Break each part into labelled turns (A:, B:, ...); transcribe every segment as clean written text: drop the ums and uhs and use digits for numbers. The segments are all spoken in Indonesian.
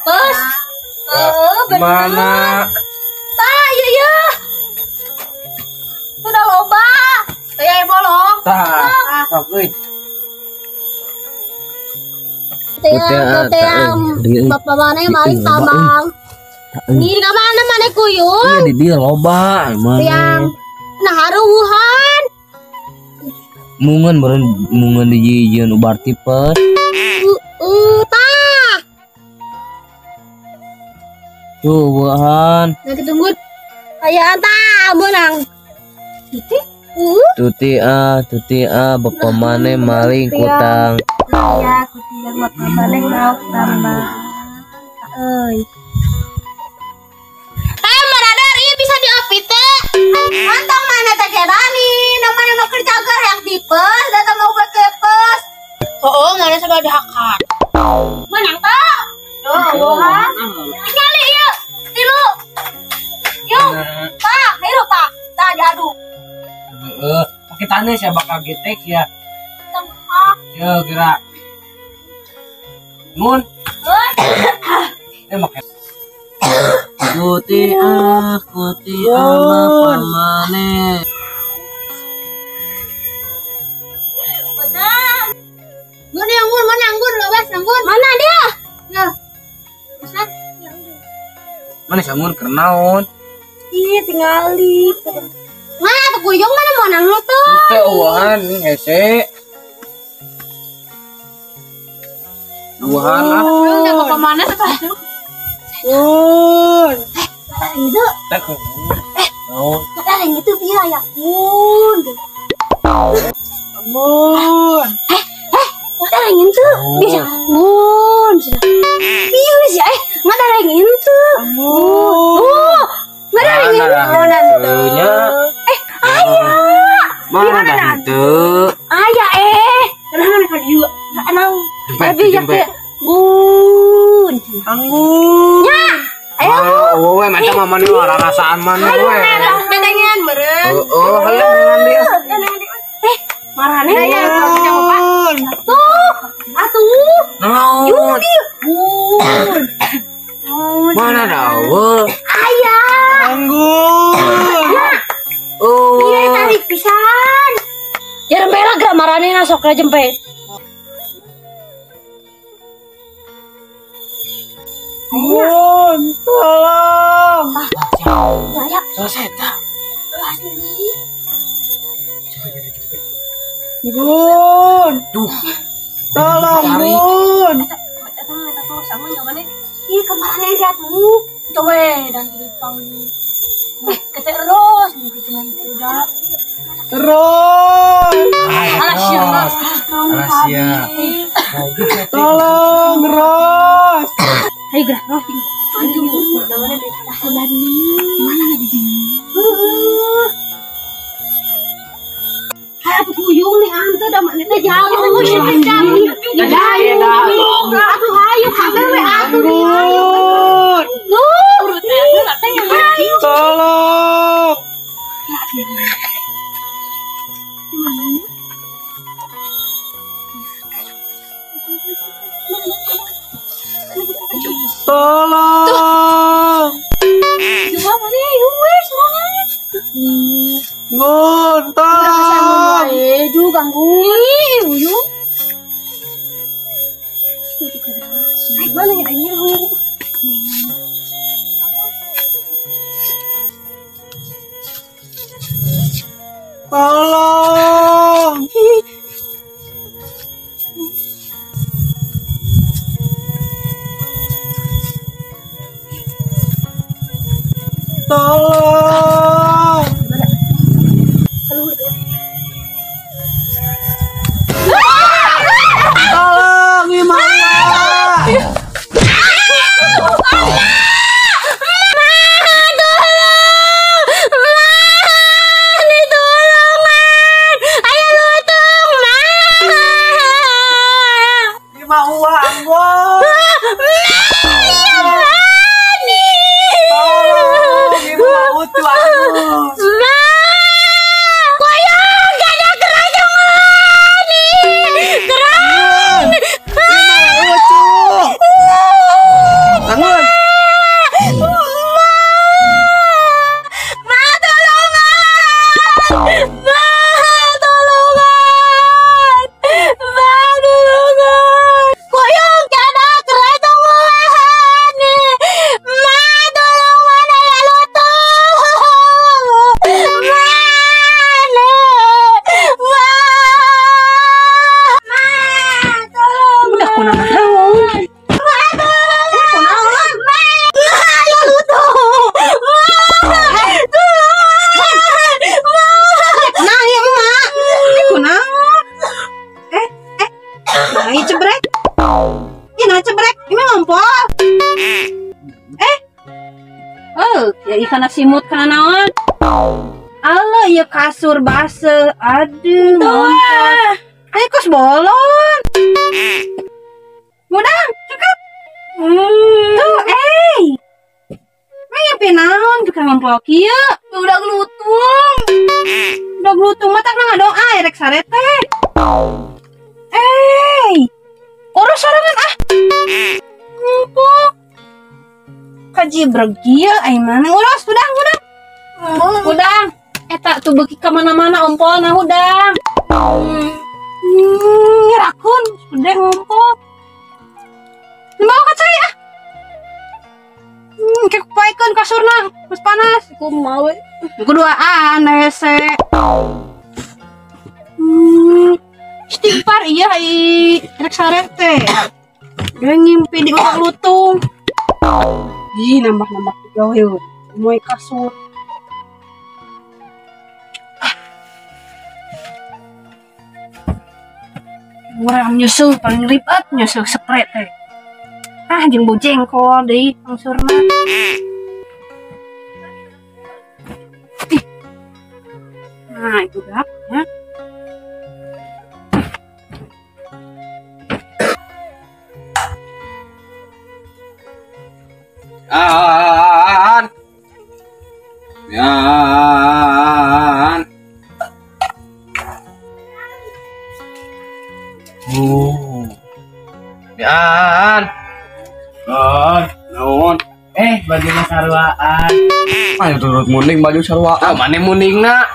A: tipes.
B: Gimana?
A: Tah, iya. Udah loba. Kayak bolong.
B: Tah, euy.
A: Bapak mana yang maling tabang. Ini ka mana mana kuyuh?
B: Iya di dia loba emang.
A: Yang nah haruhan.
B: Mungun di jieun ubar tipes.
A: Tah.
B: Tuh buahan.
A: Nah ketunggu. Ayaan tah menang.
B: Tuti bapak mana maling kutang.
A: Iya, kutiang bapak mana mau tambah. Maradar iya bisa diapit teh. Antong mana teh kerani, namanya mau kerja agar yang tipes, datang mau buat tipes. Oh, mana sudah dihakat. Menang tak? Tuh, kan? Sekali ya, tilu. Yuk, pak, ayo pak, tak diadu.
B: Kita nih siapa kagetek ya? Yo gerak. Mun. Makan. Kuti bapak mana?
A: Gun, lewat nanggun. Mana dia? Ya. Bisa?
B: Mana sangun kernaon?
A: Ih, tinggali. Mana tuh kuyung mana mau nang tuh?
B: Teh uahan hese. Uahan ah.
A: Udah ke mana tuh? Itu.
B: Naon?
A: Ada yang itu dia ya. Gun. Ada yang itu. Bisa. Gun. Iya sih, nggak ada yang itu. Nggak ada yang itu. Ayah.
B: Mana dah itu?
A: Ayah kenapa nih kau juga? Nang. Tapi ya kayak Gun.
B: Anggun.
A: Ya. Ayo.
B: We macam mama nih rasaan mana we.
A: Dengen meureun.
B: Ayo dengan dia.
A: Marane ya Gun. Tuh. Atuh.
B: Naon?
A: Gun.
B: Mana dawe?
A: Ayah.
B: Anggun.
A: Iya tarik pisan. Jarang bela gerak marane sok ra jempe.
B: Gun, tolong.
A: Ya.
B: Selesai tak?
C: Gun,
B: Duh,
C: tolong Gun.
A: Ih, kemarin yang jatuh. Coba dan dipang. Keterus, mungkin udah.
C: Terus,
B: Alasia.
C: tolong Ros.
A: Ayo gerak, Ros. Mana lagi? Hai aku kuyung nih ante da mana teh jauh sih jauh. Atuh hayu kabewe atuh.
C: Tolong. Tolong.
A: Gimana nih? Wes, serangan.
C: Gun, tolong.
A: Juga gangguin, uyung. Mana yang ini lu?
C: Tolong. Tolong. Tolong, gimana? Lima uang, Gun. Tolong, gimana utuh?
A: Ya ikan simut kana naon? Allah ya kasur basah. Aduh, ngompol. Kos bolon. Mudang, cakep. Tuh, ngimpi naon juga ngompol kieu. Udah glutung. Udah glutung mah tak ngadoa rek sarete. Urus sorangan ah. Ngumpul. Kaji bergia ai mana urus udang. Udang. Eta tuh beuki ka mana-mana ompolna udang. Rakun udah ngumpul. Bawa ka cai ah. Kayak paikeun kasurna, geus panas. Kumaha we? Keduaan hese. Istighfar iya rek sarete. Dia ngimpi di utak lutung. Ih, nambah-nambah gawe we. Moe kasur. Orang nyusul paling ribet nyusul spray teh. Jeung bau jengkol deui pangsurna. Nah, itu dah ya.
B: Yan. Yan. Naon?
C: Baju sarwaan.
B: Ayo turut muning baju sarwa. Mane muningna?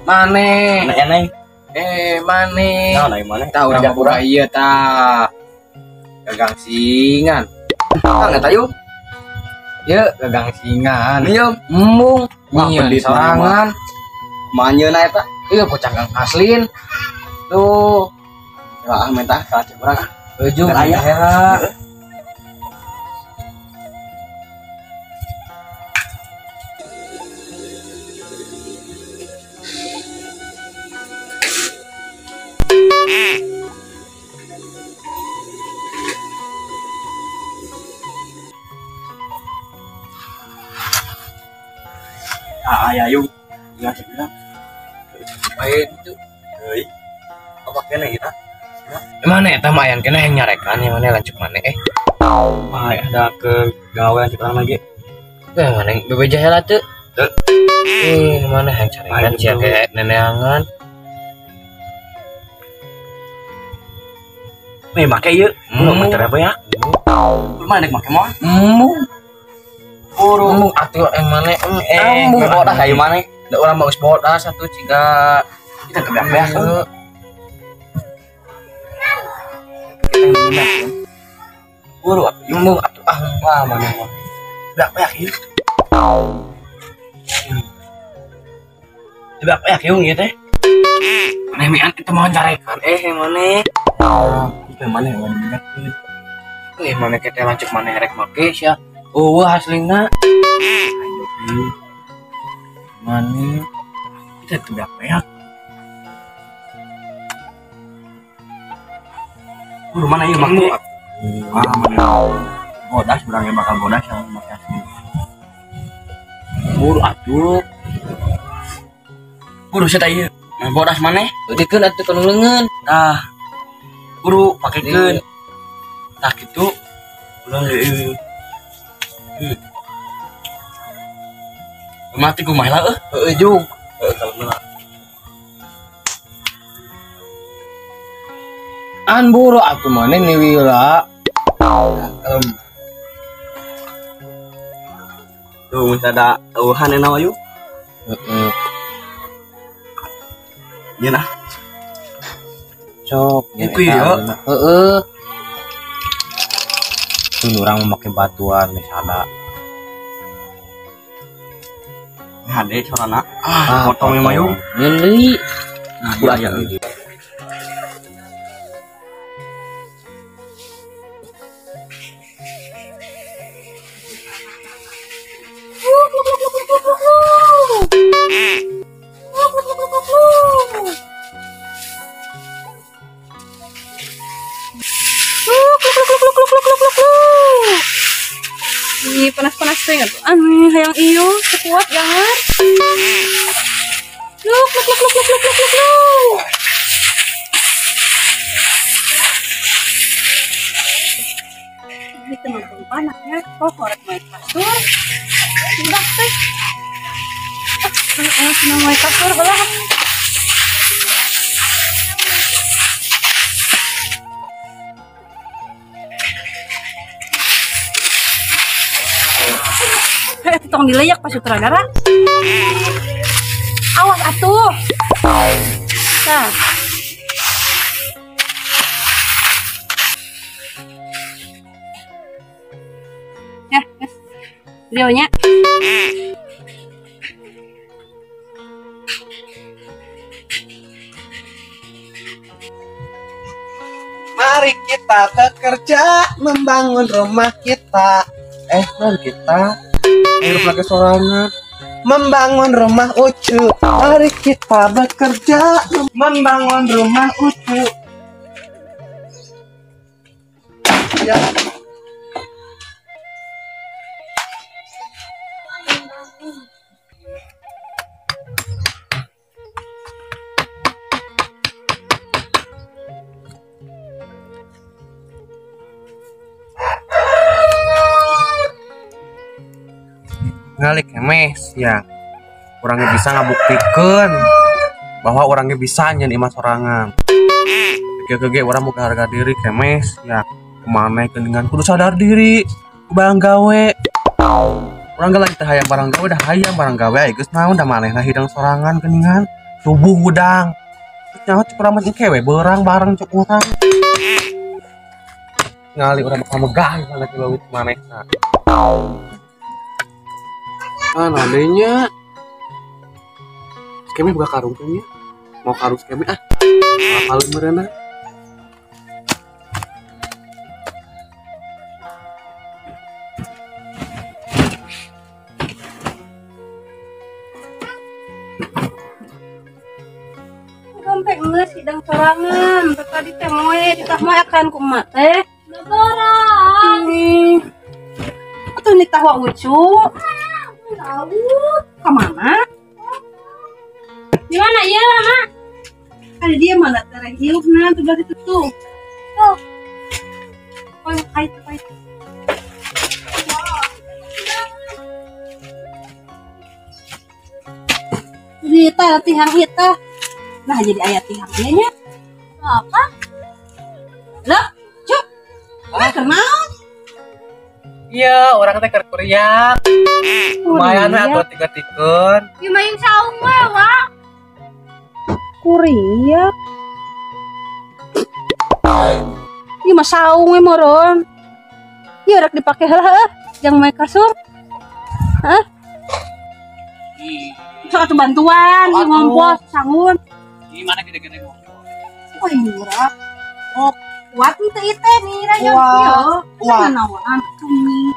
B: Mane.
C: Eneng.
B: Mane.
C: Nah, lain mana?
B: Tahu udah pura ieu tah. Gagang singan. Tang eta yuk. Ye, gagang singan. Ieu embung. Nyieun sorangan.
C: Manyeuna eta.
B: Ieu pocang Kang Aslin. Tuh.
C: Wah, mentah ka cek urang.
B: Ujung
C: aya. Aya yung. Ya cek urang.
B: Main itu.
C: Euy. Apa kene kita?
B: Mana eta mah aya kena yang nyarekan yang mana lanjut mana
C: Ada ke gawe cek urang lagi.
B: Yang mana yang bebeja heula teu? Mana yang carekan sia kayak neneangan.
C: Make ieu. Motor apa ya? Mana dek make moal?
B: Embung atuh mana
C: Embung bodas hayu mana?
B: da urang bagus bodas satu ciga
C: Kita kebeak-beak. Buru
B: embung atuh
C: wah mana mah. Beak-beak ieu. Beak-beak ieu ieu teh.
B: Nemean kita mau carekan mana
C: Itu mana yang beak.
B: mana kita lanjut mana rek make sia haslina
C: Mana? Kita kebeak-beak. Buru mana ieu make? Mana? Bodas urang bakal bodas yang make asli. Buru atuh. Buru sia ieu. Bodas maneh?
B: dikeun atuh kana leungeun
C: Buru pakekeun. Tah kitu. Ulang deui. Mati kumaha lah
B: jug an buru atuh mana ni wila
C: tuh misalnya tauhan yang nama yuk ya nah
B: cok
C: Iku ya
B: tuh orang memakai batuan misalnya
C: ada celana potong yang mayu
B: nyeli
C: gua aja
A: panas-panas tuh ingat hayang iya Ya, kok korek main kasur. Udah teh. Senang main kasur lah. Tong dileyak pas sutradara. Awas atuh. Nah. Ya, videonya.
C: Mari kita bekerja membangun rumah kita. Non kita hidup lagi sorangan membangun rumah Ucu. Mari kita bekerja membangun rumah Ucu. Ya. Ngalik kemes ya orangnya bisa ngabuktikan bahwa orangnya bisa nyen imah sorangan kege orang mau harga diri kemes ya kemana dengan kudu sadar diri barang gawe orang gak lagi hayang barang gawe dah hayang barang gawe geus naon dah manehna hidang sorangan keningan subuh udang nyaho cuk urang mah kewe beurang bareng cuk urang ngali urang bakal megang kana di leuwih manehna. Nadanya skemnya buka karung kan ya mau karung skemnya paling merena
A: Sampai ngeus sidang sorangan tadi teh moe ditah moe akan kumaha teh lebaran atuh nitah wa Ucu tahu kemana? Di mana ya, Mak? Ada dia mana terhiup nah tuh dari itu. Oh. Oh, kait. Kita latihan kita. Nah, jadi ayat tihangnya nya. Apa? Lah, cuk. Kenal?
C: iya orang teh keur kuriak lumayan atuh tiga-tikeun
A: Ieu main saung we, Wak. Kuriak. Ieu mah saung we moron. Ieu rek dipake heula jang main kasur. Hah? Sok atuh bantuan di ngompos sangun.
C: gimana gede-gede ngompos
A: Oh, ini murah. Oh, kuat teh itu mira yang
C: Wah.
A: naon cumi.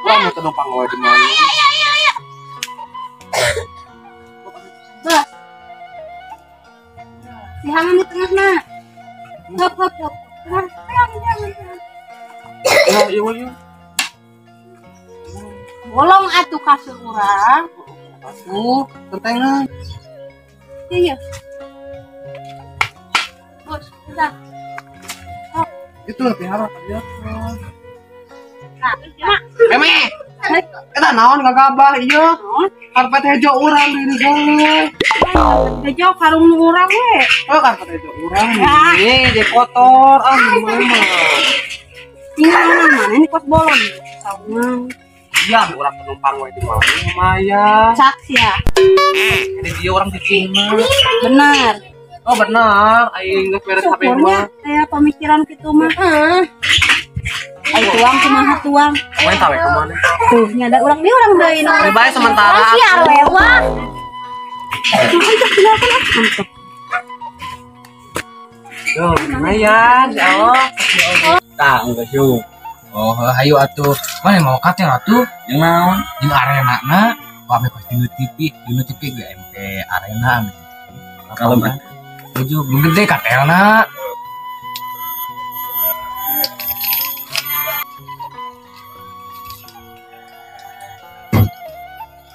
C: orang mau numpang wae di mana
A: Bas. Dihangan di tengahna. Hop. Jangan.
C: iya
A: Bolong atuh kasur urang.
C: tentengan
A: Iya. Bos, udah.
C: itu lebih harap aja
A: Nah, mak.
C: Meme eta naon gagabah ieu karpet hejo urang di dieu
A: Bejo karung nu urang we.
C: oh karpet hejo urang nih di kotor gimana
A: Ini mana ini kos bolong. Saungan.
C: iya urang penumpang wae di mana lumayan
A: Saks ya.
C: ini dia orang di Cina
A: Benar.
C: oh benar aing geus beres HP
A: Syukurnya
C: mah
A: kayak pemikiran gitu mah. Ayo tuang kumaha tuang.
C: main tawe kemana
A: Tuh, nyada urang deui urang deui.
C: Bye bye sementara
A: Siar lewat.
C: yo lumayan ya Allah
B: Tah, enggak syuk. Oh, hayu atuh. Mana mau kater atuh? Yang naon? Jeung arenana. Kami pas di TV ge MP arena. Kalau mah tujuh belum gede katerna.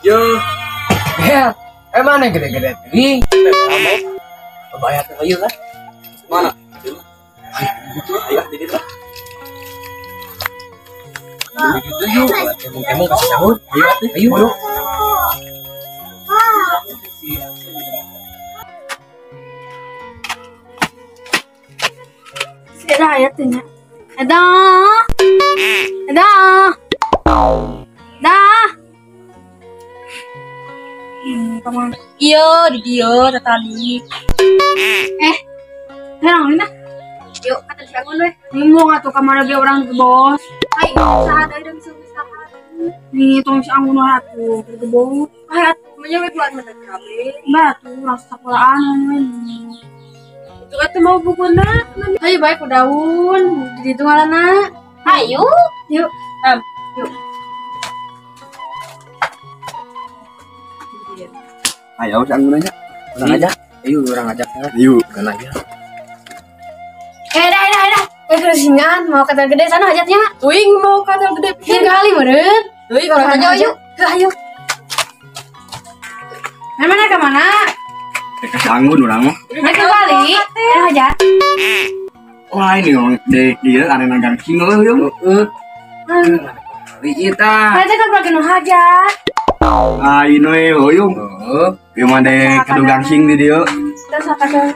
B: Yo. Ya, mana gede-gede ini? Bayar ke kayu lah. Mana? Ayo, di situ. Gitu yuk. Emang kasih sahur. Ayo.
A: Sudah ya tuh. Ada. Kamu. Iya, di dia tadi. Herang ini. Yuk, kata bangun weh. Ngomong atuh kamar lagi orang ke bos. Hai, usaha dari dan usaha. Nih, tong si anggun atuh ke bos. Hai, menjawab buat mata kabe. Batu rasa sekolahan ini. Itu kata mau buku nak. Ayo baik ke daun. Di itu ngalana. Ayo. Yuk. Yuk.
B: Ayo, si anggun aja. Orang aja. Ayo, orang ajak. Ayo, kan aja.
A: Dah. Kesingan mau kata gede sana hajatnya. Uing mau kata gede pikirin kali meureun. Uing orang aja yuk. Ayo. Mana ke mana?
B: Kasih anggun orang mah.
A: Naik ke Bali. Hajat.
B: Wah, ini orang dia arena gangsing loh, yuk. Kita.
A: Hajat kan lagi nu hajat.
B: Ah, ini oyung. Gimana kudu gangsing di dia?
A: Terus apa tuh?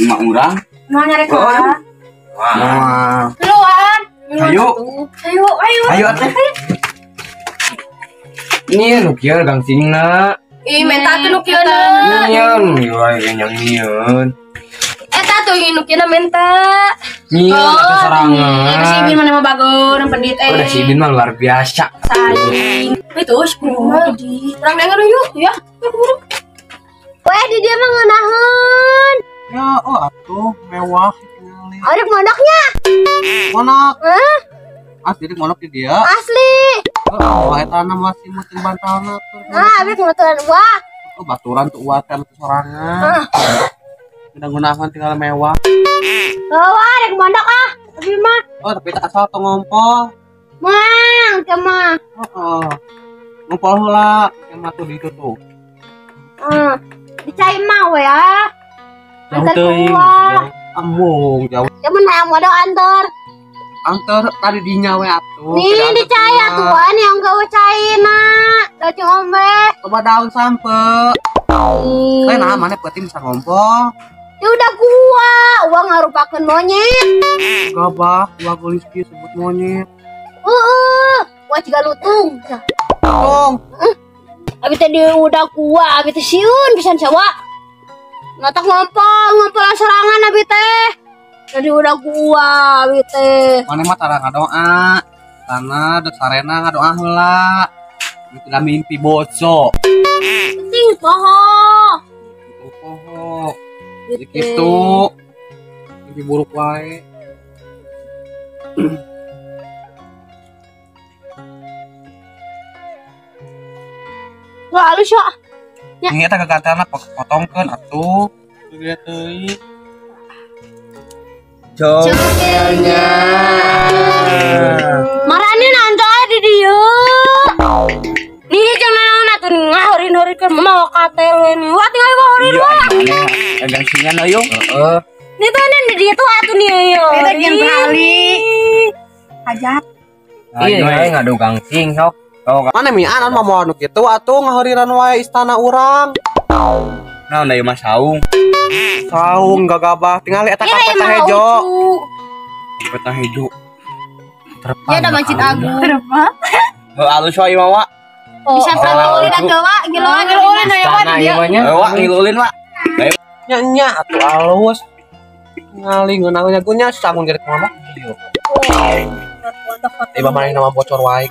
B: Mak urang.
A: Mau nyari ke mana?
B: Wah.
A: Keluar. Ayo.
B: Atuh. Ini nu kieu gangsingna.
A: Ih, menta tuh nu kieu na.
B: Nyeun, yang nyeun.
A: Eta tuh nu kieu na menta.
B: Nyeun atuh sorangan.
A: Si Bin mana mah bagus, pendit
B: Udah si Bin mah luar biasa.
A: Saing. Itu sepuluh di. Orang denger yuk, ya. Weh, di dia mah ngeunaheun.
C: Ya, atuh mewah.
A: Ada mondoknya.
C: Monok. Asli di monok di dia.
A: Asli.
C: Eta masih mutin bantalna tuh.
A: Abis ngotoran wah.
C: Baturan tuh uatan tuh sorangan. Guna-gunakan tinggal mewah.
A: Wah, ada mondok ah. Tapi mah.
C: Tapi tak asal tuh ngompol.
A: Mang, kemah.
C: Ngompol heula, yang tuh di itu tuh.
A: Dicai mah we ah.
C: Jauh
A: Antar
C: teuing.
A: keluar.
C: Ambung jauh.
A: Cuman hayang modal antar.
C: Antar tadi dinya we atuh.
A: Nih dicai atuan yang gawe caina. Da ngombe.
C: Coba daun sampe. Nah mana penting bisa ngompol.
A: Ya udah uang ngarupakeun monyet.
C: Gabah, gua goliski sebut monyet.
A: Wah ciga lutung.
C: Tong.
A: Abi teh udah abi teh siun pisan sawa. Ngatak ngompol sorangan abi teh. Tadi udah abi teh.
C: Mana mah tara ngadoa. Karena dek sarena ngadoa heula. Tidak mimpi boco.
A: Penting poho.
C: Poho. Gitu. Mimpi buruk wae.
A: Wah, halus ya.
C: Ini eta kegatana potongkeun atuh. Lihat teuing.
B: Cokelnya.
A: Marani nanti di dia. Nih jangan atuh ngahorin-horin mau katel ini. Wah tinggal ngahorin wah.
B: Gangsingan oyung.
A: Nih tuh di dia tuh atuh nih yo. Kita yang kali. Hajat.
B: Iya, ngadu gangsing sok.
C: Mana mi anan mah mau anu kitu atuh ngahoriran wae istana urang.
B: Nah, udah mah saung.
C: Saung gagabah tinggal eta peta hejo.
B: Peta hejo.
A: Ya ada Masjid Agung. Kenapa?
B: Alus wae mah.
A: Bisa ngilulin atuh Wak. Ngilulin aya Wak dia.
B: Wak ngilulin Wak.
C: Nya atuh alus. Ngali ngeunang nyagunya saung jadi kumaha. Tiba mana nama bocor wae.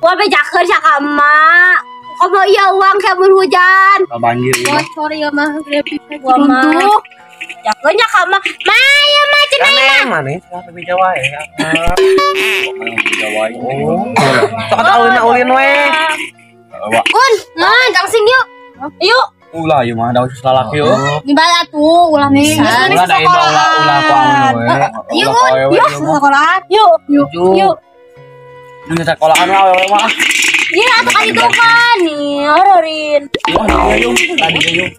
A: Wah bejakeun sakama. Kamu iya uang kayak hujan.
B: Banjir ieu.
A: Bocor ya mah gede gua mah. Jakeunnya kama. Maya mah cenah
C: Kaneng maneh salah bija wae.
B: Jawa
C: Oh. Sok ulin we.
A: Kun, nah gangsing yuk. Yuk.
B: Ulah ieu mah daun lalaki yeuh.
A: Di bala tuh ulah pisan.
B: Ulah da ulah kuang we.
A: Yuk sekolah. Yuk.
B: Ini sekolahan wae mah.
A: Iya atuh kan itu kan nih hororin.
B: Tadi yuk.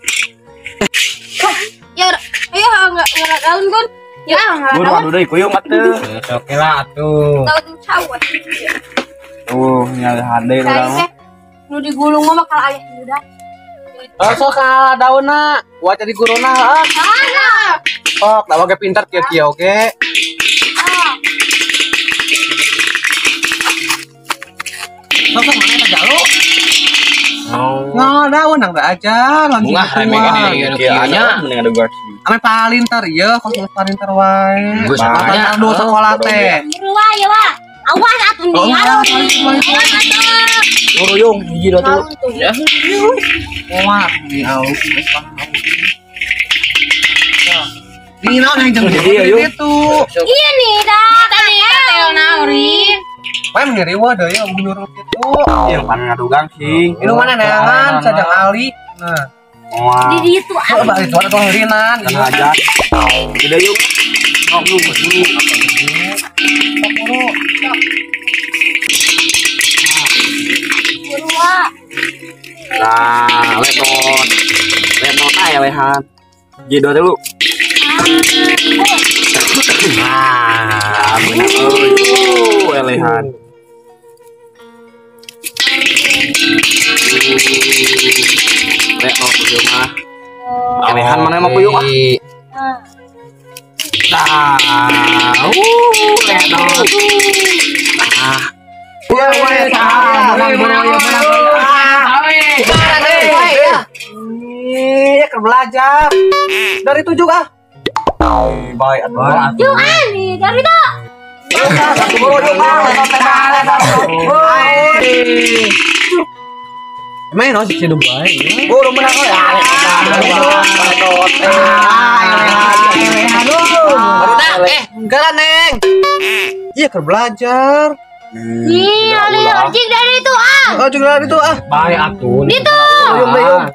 A: Ya ayo enggak daun Kun. Ya,
C: Aduh deui kuyung atuh.
B: Oke lah atuh.
A: tahu cawat.
C: Tuh, nyali hade urang.
A: Nu digulung mah bakal aya udah.
C: Sok kalah daunna. Gua jadi guruna heeh.
A: Mana?
C: Sok, da oge pinter kieu-kieu oge.
B: Sok mana teh jalu?
C: Nggak daun nang aja langsung.
B: Bunga remeh nya.
C: Mending ada gua. Ame palinter ieu, kos palinter wae.
B: Geus aya.
C: Aduh sekolah teh.
A: Buru wae ya, Wak. Awas atuh nih. Awas atuh.
C: Uruyung hiji dua tuh.
B: Ya.
C: Wah, di au. Ini naon yang jeung itu.
A: Iya nih, dah. Tadi telna ori.
C: Main ngeri wae deui menurut itu. Yang pan ngadugang sih. Ini mana neangan sajang ali. Nah. Wah.
A: Di ditu
C: Coba itu ada herinan. Kan aja. Tidak yuk. Ngok dulu.
A: Buru Wak.
C: Nah, letot. Letot aja lehan. Jido dulu. Nah, benar euy. Lehan. Letot kudu mah. Lehan mana emang kuyuk ah. Nah, letot. Nah. Iya, kan belajar. Dari 7 ah. Baik,
A: Yuk nih, dari itu.
C: Satu guru juga. Main no sih hidup baik. Guru menang ya. Enggak neng. Iya kan belajar.
A: Nih, ojek dari itu ah.
C: Oh juga dari itu ah.
B: Baik atuh.
A: Itu.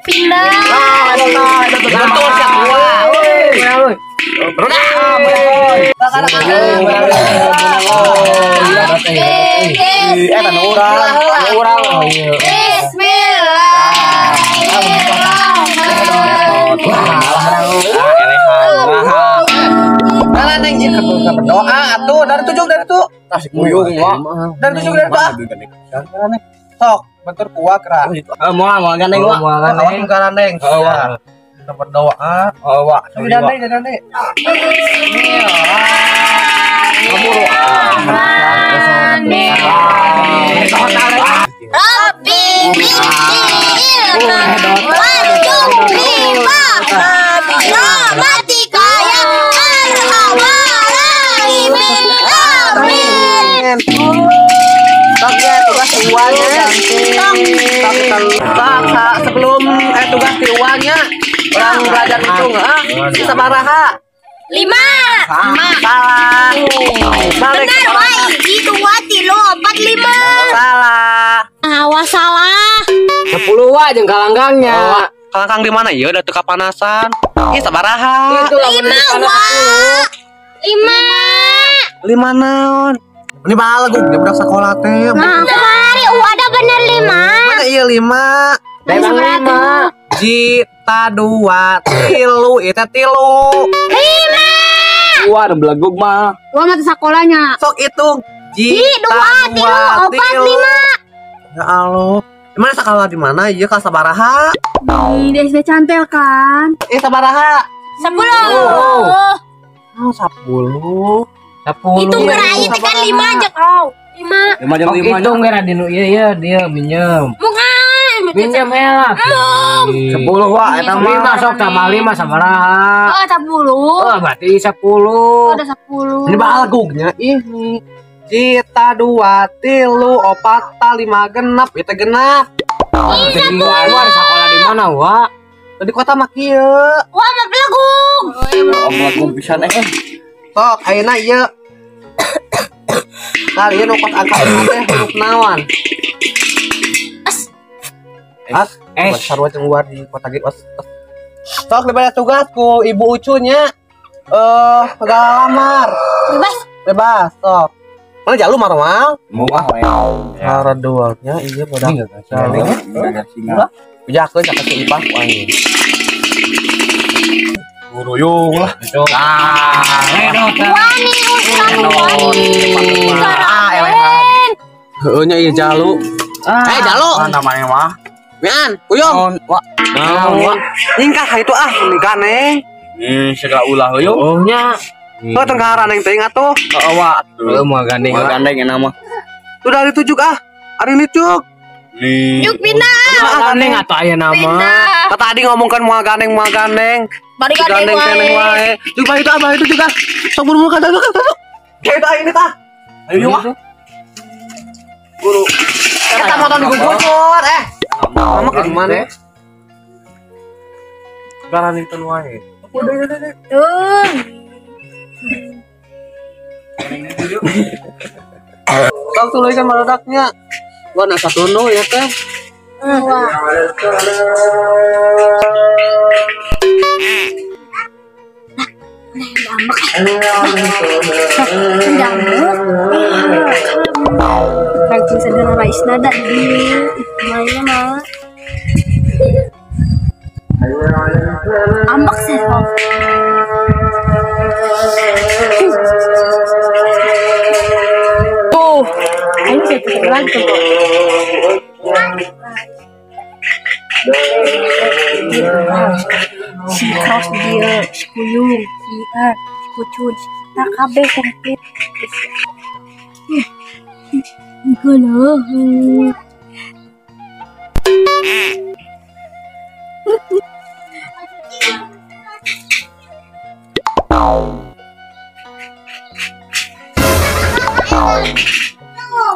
A: Pindah.
C: Betul siap gua. Berdoa atuh dari 7 dari itu. Tasik muyung dari 7 dari itu. Sok, bentar kuat kera. Mau gandeng wa. Awas gandeng. Kita berdoa. Wa. Gandeng. Kamu
A: Rabbi warjumlima rahmatika ya arhamar rahimin amin.
C: Sok ya tugas uangnya. Sok sebelum tugas di uangnya orang belajar hitung bisa baraha
A: 5
C: salah
A: benar wai itu wati lo 45
C: salah
A: awas salah
B: 10 wae jeung kalanggangnya.
C: Kalangkang di mana ya udah tuh kapanasan ih sabaraha
A: 5 wah 5
C: naon ini balag dia budak sekolah teh
A: nah kemari ada bener 5
C: mana iya 5
A: memang 5
C: Jita 2 tilu itu tilu
A: 5
C: gua ada belagug mah
A: gua mati sekolahnya
C: sok hitung
A: Jita 2 3 4 5
C: ya Allah mana sekolah di mana iya ka sabaraha
A: di SD Cantel kan
C: sabaraha
A: 10
C: 10 10
A: itu gerai itu kan 5 aja kau 5
B: Hitung kira dinu iya dia minjem. Minjem helat.
C: 10 wah eta mah
B: 5 sok tambah 5 sabaraha?
A: oh 10
B: Oh berarti 10.
A: ada 10
C: ini balgugnya ini Cita 2 tilu 4 5 genap itu genap
B: Jadi gua di sekolah di mana wa?
C: di kota mah kieu
A: wah mah belagung
C: belagug pisan sok ayeuna ieu kalian upas angka teh huruf naon sarua jeung luar di kota gitu sok diberi tugas ku ibu ucunya lamar bebas sok mana jalu marwal
B: Mau
C: cara dualnya iya pada jalu jakeun cakep si ipah ku anjing Guru yung lah.
A: Wani usang wani. Karamen.
C: Heunya ieu jalu.
B: Jalu.
C: Namanya mah.
B: Mian, uyung.
C: Naon? Ingkah itu nikah neng.
B: Segala ulah uyung.
C: Ohnya. Oh tenggara neng teh atuh.
B: Awa. Mau gandeng. Mau gandeng enak mah.
C: Udah ditujuk Ari nicuk.
A: Yuk pindah.
C: Gandeng atau aya nama.
A: Pindah.
C: Tadi ngomongkan mau gandeng.
A: Bari gandeng
C: Gandeng wae. Coba itu apa itu juga. Sok buru-buru kata. Kayak itu ini tah. Ayo yuk. Guru. Kita motor digugur Mama ke mana? Garanin teu wae.
A: Tun.
C: Kau tuh kan meledaknya. Gua nak satu ya teh.
A: Wah. Ranking segala rais nada di mainnya mah. Ambak sih. Tuh, ini saya pikir lagi tuh. Si Cross dia, si Kuyung, si A, si Kucun, si kita kabeh komplit. Enggak lah.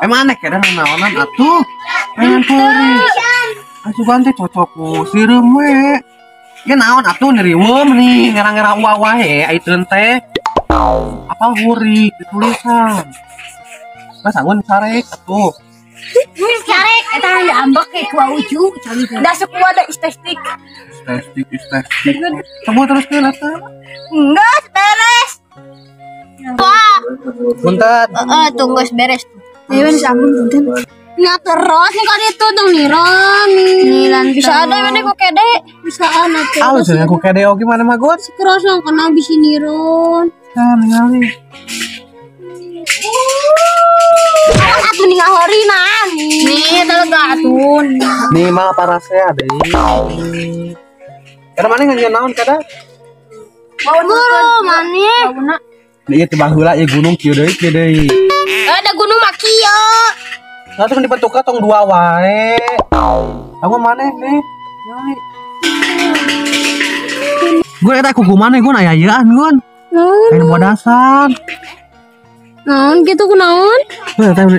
C: Emang aneh kadang naonan atuh. Pengen asukan teh cocok ku sireum we. Ya naon atuh neriweum nih ngerang-ngerang wae ayeuna teh. Apa huri ditulisan. Mas anggun sarek atuh.
A: Carek, eta anda ambek kayak kuah uju, dah semua ada istek-istek.
C: Istek. Semua terus ke atuh.
A: Enggak, beres. Wah,
C: Punten.
A: tunggu beres tuh. Ayo disambung punten. Nah terus nih kali itu dong Niron. Nilan bisa ada mana kok kede? Bisa ada.
C: Alus ya aku kede oge mana mah got.
A: Keras dong kena bisi Niron.
C: Nah, ningali.
A: Atuh nih ngahori nah. Nih talaga atuh.
C: Nih mah parasea deui. Kada mana nganya naon kada?
A: Mau guru mana? Bauna.
C: Ieu teh baheula ieu gunung kieu deui.
A: Ada gunung Makio.
C: Nah, tuh dibentuk tong dua wae. Aku mana nih? Gue eta kuku mana gue ayayaan gue. Anu buat dasar.
A: Naon gitu kunaon?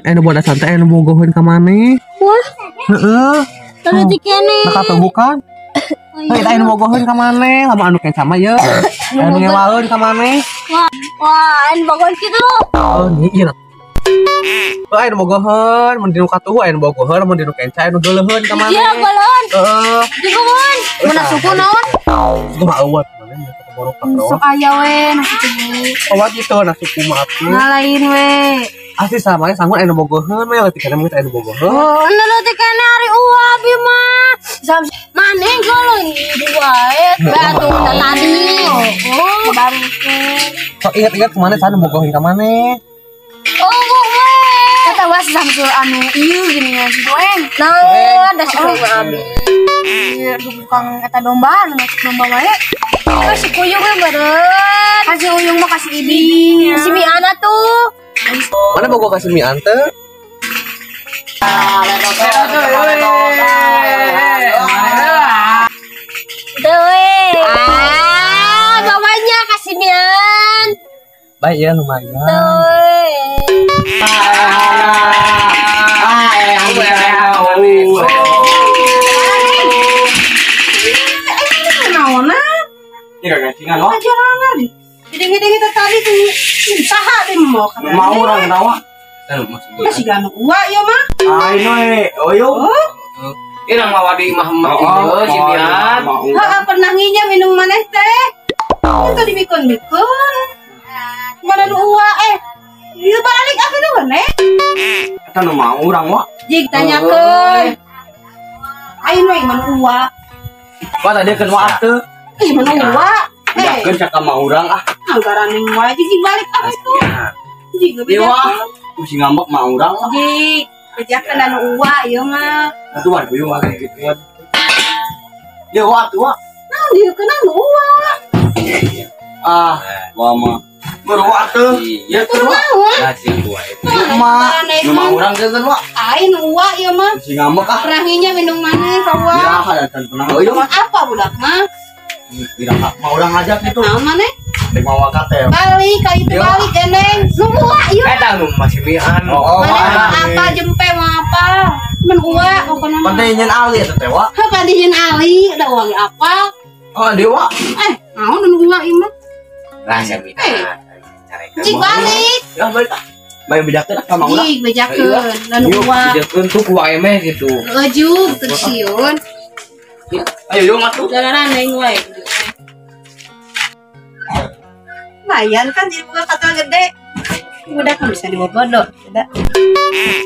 C: Anu buat dasar teh anu bogoheun ka maneh.
A: Wah,
C: Heeh.
A: tadi dikene.
C: Nah kata bukan. Hei, anu bogoheun ka maneh, lamun anu kayak sama ya. Anu ngewaeun ka maneh.
A: Wah, anu bagon kitu.
C: Oh, iya. Anu bogoheun, mun dinu katuh anu bogoheun, mun dinu kenca anu geuleuheun ka maneh.
A: Iya, balon.
C: Heeh.
A: Dikumun. Mana suku naon?
C: Itu mah eueuh maneh borok ka
A: Sok aya we nasi tubuh.
C: oh gitu nasi kumat tuh
A: Ngalain we.
C: asli sama ya sanggup anu bogoheun we leutik kana mah anu bogoheun
A: Oh, anda teh kana ari uap ieu mah. Sam maneh golong dua batu tadi. Oh, baru
C: sok ingat-ingat kemana sana bogoheun ka maneh
A: oh, we. Kata was samsul anu ieu gini ya si Doeng. Nah, ada si Doeng abi. Ieu tukang eta domba anu domba wae. Si Kuyung we beureut. Kasih Uyung mah kasih Ibi. Si Miana tuh.
C: mana bogo kasih mie ante
A: Dewe. Bawanya kasih Mian.
C: baik ya lumayan
A: Dewe.
D: Hiding-hiding kita tadi tuh saha deh mau kata.
C: mau orang nawa
D: Masih ganu uwa ya mah.
C: ayo oyo
B: Irang mawadi mah si Mian.
D: Heeh pernah nginya minum maneh teh. Itu dibikun-bikun. Mana nu uwa ieu balik apa tuh maneh?
C: eta nu mau urang wa
D: Jig tanyakeun. Ayo we mana uwa.
C: wa tadi keun wa teu
D: Mana uwa?
C: Bedakeun sakama urang ah.
D: Anggaran yang wajib balik apa tuh? Jika
C: Dewa,
D: bejakan.
C: mesti ngambek mah urang lah.
D: Jik, bejakan dan uwa ya mah.
C: Atuh mah beuh mah gitu. Dewa tua.
D: Nah, dia kena uwa.
C: Ah, mama. Berwa tuh. Ya tuh.
B: Nasi buah itu.
C: Mah, mah urang geus wa.
D: Ain uwa ya mah.
C: Mesti ngambek ah.
D: Perahinya minum mana kawa?
C: Biraha dan pernah euy mah.
D: Apa budak mah?
C: Biraha mah urang ngajak gitu.
D: Nah, mana?
C: Dek mawa katel.
D: Balik, kali itu balik eneng. Nu uwa ieu.
B: Eta nu masih mian.
D: Mana apa jempe mah apa? Men uwa pokona mah.
C: Pantai nyen ali eta teh wa.
D: Ha pandihin Ali, ada uang apa?
C: Oh, dewa.
D: Mau nu uwa ieu mah.
B: Rasa mian.
D: Jik balik.
C: Ya balik ah. Bae bedakeun ah sama urang.
D: Jik bejakeun dan uwa.
B: Didekeun tuh ku emeh gitu.
D: Lejuk tersiun.
C: Ayo yo ngatuh.
D: Jalanan neng wae. Lumayan kan jadi buka katal gede. Udah kan bisa dibobodo, udah.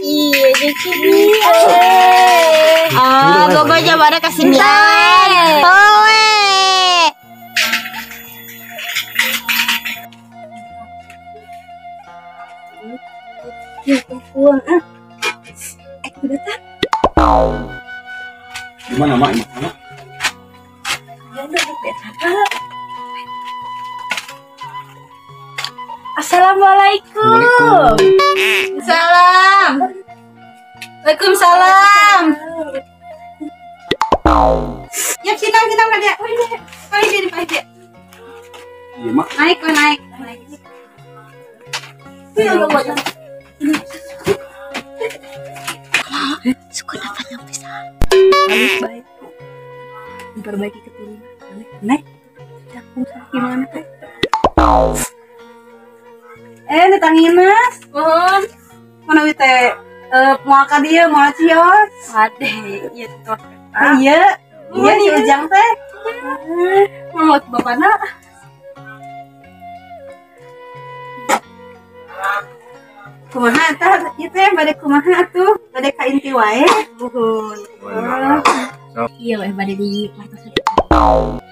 A: Iya, jadi gue baca pada kasih mian. Poe.
D: Puang ah. Udah tak.
C: Gimana mak? Gimana?
A: Assalamualaikum.
D: Salam. Waalaikumsalam. Ya sidang aja. Pakai jadi pakai.
C: Iya mak.
D: Naik.
A: Suka dapat yang bisa.
D: Baik. Memperbaiki keturunan. Naik. Cakung gimana teh? Ditangin mas.
A: Mohon.
D: Mana wih teh? Mau ka dia, mau cios.
A: Ade, iya tuh.
D: Iya. Iya si Ujang teh.
A: Mau bapakna.
D: Kumaha tah? Ieu teh bade kumaha atuh? Bade ka inti wae. Buhun.
A: Iya, bade di markas.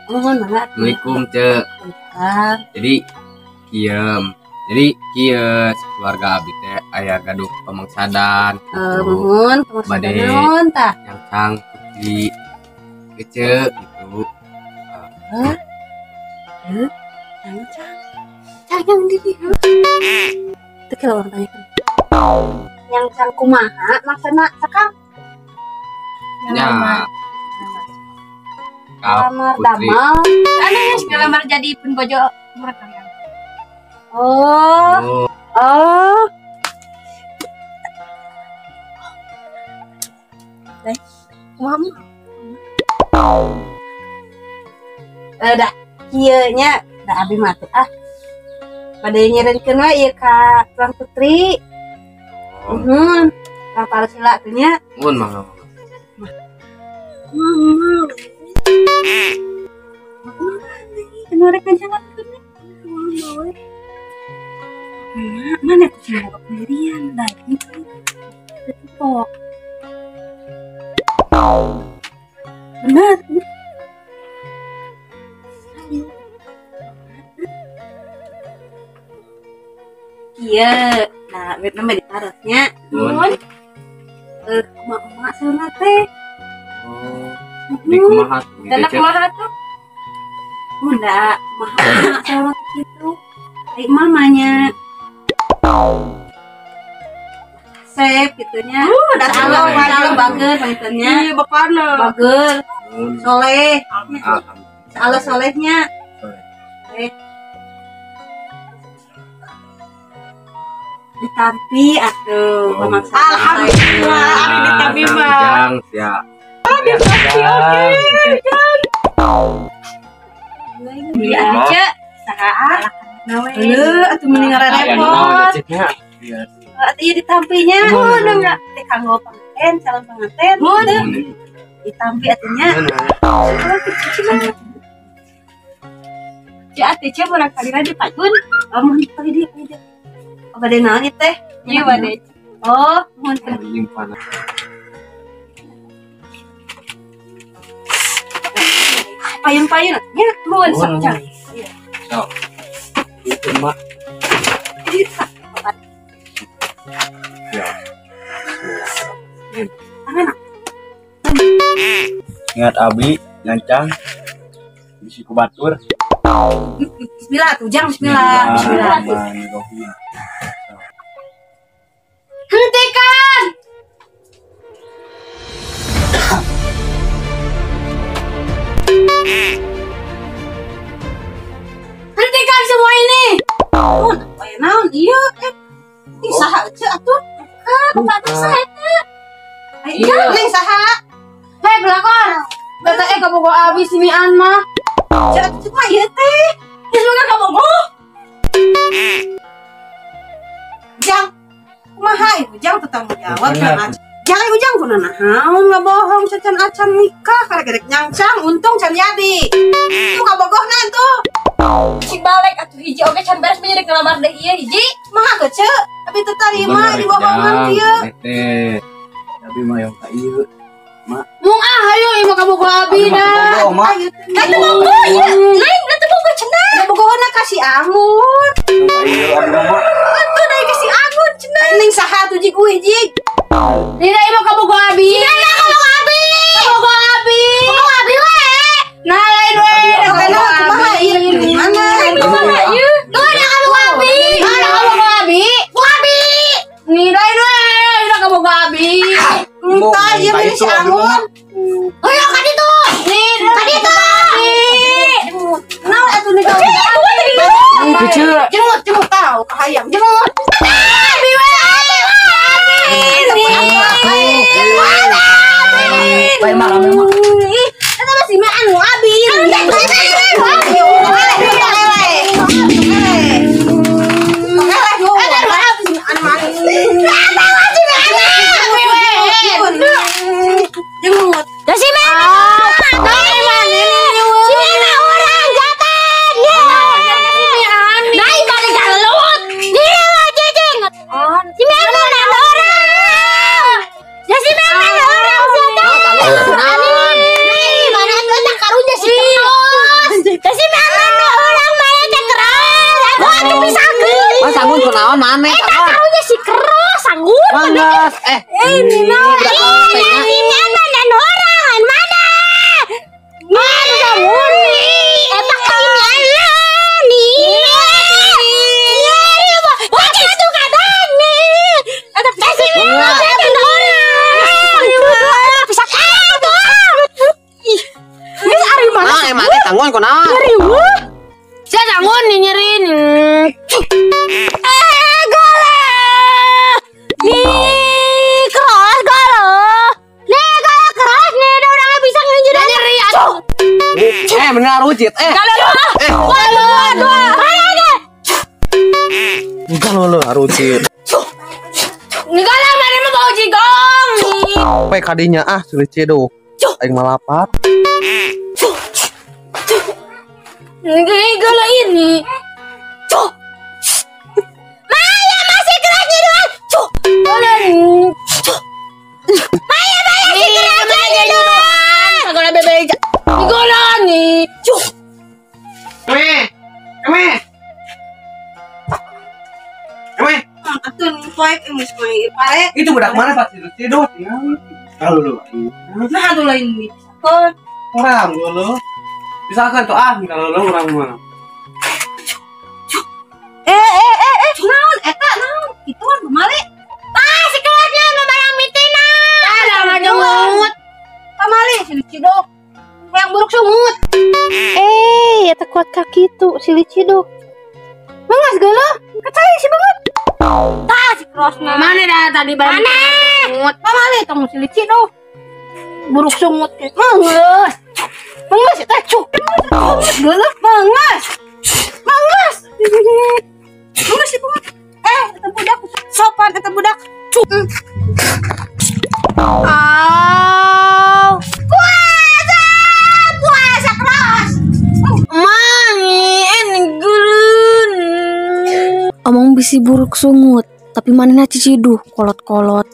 D: Mohon banget.
B: Assalamualaikum cek. Jadi kieu keluarga abdi teh aya gaduh pamangsadan.
D: Mohon,
B: Bade.
D: naon tah?
B: Yang cang putri kece gitu.
D: Sayang diri. Itu kalau orang tanya kan. Yang sang kumaha maksudna sakang
B: Ya.
D: lamar
B: Putri.
D: damel.
A: Anu ya, sekarang jadi pun bojo mereka ya.
D: Oh.
B: Oh,
A: Mama.
D: Dah kieu nya da abi mah teh pada nyerenkeun we ieu ka Tuan Putri. Kapal sila teh nya.
B: mun mangga.
D: Kenapa kan jalan mana tuh sih mau pendirian dah itu kok benar iya nah Vietnam ditaruhnya
B: Mun.
D: emak sana teh
B: Oh. Di kumaha gitu
A: Dan aku
B: cek.
A: marah tuh.
D: Munda mahal sama gitu kayak mamanya sep gitunya kalau bager panggilnya
A: Iya, bapakna.
D: bager
B: Mun.
D: soleh
B: Alhamdulillah.
D: kalau solehnya ditampi atuh pemaksa
A: Alhamdulillah, ada ditampi, Mbak.
B: Jang sia.
D: iya aja saat atuh mending repot atuh ieu ditampinya mun enggak teh kanggo pengantin calon pengantin mun ditampi atuhnya
A: Si ate cek orang kali di pajun.
D: mun pagi dia bade naon ieu teh
A: Iya, bade.
D: oh mun payun-payun nya nuan sakjang.
C: Sok. Itu mah. Ya. Ingat abi nyancang bisi ku batur.
D: Bismillah tuh, jang bismillah. Bismillah.
A: Hentikan! Hentikan semua ini!
D: Naon iya saha aja atuh.
A: Bapak saya
D: Iya, ning saha?
A: hei pelakon! Bata kamu kok habis mian mah.
D: Cuma ieu teh.
A: Semoga kamu mau.
D: Jang. Kumaha ieu jang tanggung jawab kan. Jang ieu jang kunaon naon ngabohong cacan acan nikah karek nyangsang untung can jadi. Itu kabogohna tuh.
A: Si balik atuh hiji oge can beres menjadi ngelamar deui ieu hiji.
D: Maha kece, tapi terima dibohongan kieu.
C: Teh. Tapi mah yang ka ieu.
A: Mung hayu ieu kamu kok abi dah.
D: Ayo teh monggo ieu. Naik teh monggo cenah. Bogohna kasih angun.
C: Ieu abi mah.
D: Atuh deui kasih angun cenah. Ning saha tuh jig euy jig.
A: Tidak ieu kamu kok abi. Tidak kamu kok abi. Kamu kok abi. Kamu abi we. Nah lain we.
D: Kumaha ieu di mana?
A: Kumaha ieu? Mana kamu kok abi? Mana kamu kok abi? Kok abi. Nih lain we. Tidak kamu kok abi.
D: Entah ieu mah si angun.
A: Ayo ka ditu. Nih ka ditu.
D: Naon atuh nih kau?
B: Kecil.
D: Jemut tahu hayang jemut.
A: Abi we.
B: Bae malam memang.
A: Eta masih mah anu abi.
B: Sanggun kunaon maneh?
A: Karunya si keros sanggup.
B: Manggas.
A: Ini mana orang mana? Mana murni? Eta kalian nih. Wah, itu kadang nih. Eta kasih orang. Bisa kamu. Ini ari mana?
B: Nah, emang tangguan kunaon?
A: Saya tangguan nih nyerin.
B: Benar wujud. Bukan lo harucit.
A: Nigala mana mau bau jigong.
C: Pe kadinya sulit cedo. Aing malapat.
A: Nigala ini. Maya masih keras nih doang. Maya masih keras nih doang. Nigala bebe. Nigala nih.
D: Atuh poek geus poe pare.
C: Itu budak mana pas cedo? Kalau lu.
D: Nah atuh lain nih. Kon
C: Orang lu. Misalkan tuh kalau lu orang mah.
D: naon eta naon? Ituan kemari.
A: Si kelasnya memang mitina. Ada aja ngut.
D: Kamali si Cidok. Yang buruk sumut.
A: Eta kuat kaki tuh si Licidok.
D: Mangas geuleuh. Kacai si banget.
A: Tah si Krosna. Mana dah tadi bareng.
D: Sumut. Kamali tong si Cidok. Buruk sumut ke. Mangas. Mangas eta cuk. Mangas geuleuh. Mangas. Mangas. Mangas si banget. Eta budak sopan eta budak. Cuk. Puasa keras.
A: Mami, gurun. Omong bisi buruk sungut, tapi mana ciciduh kolot-kolot.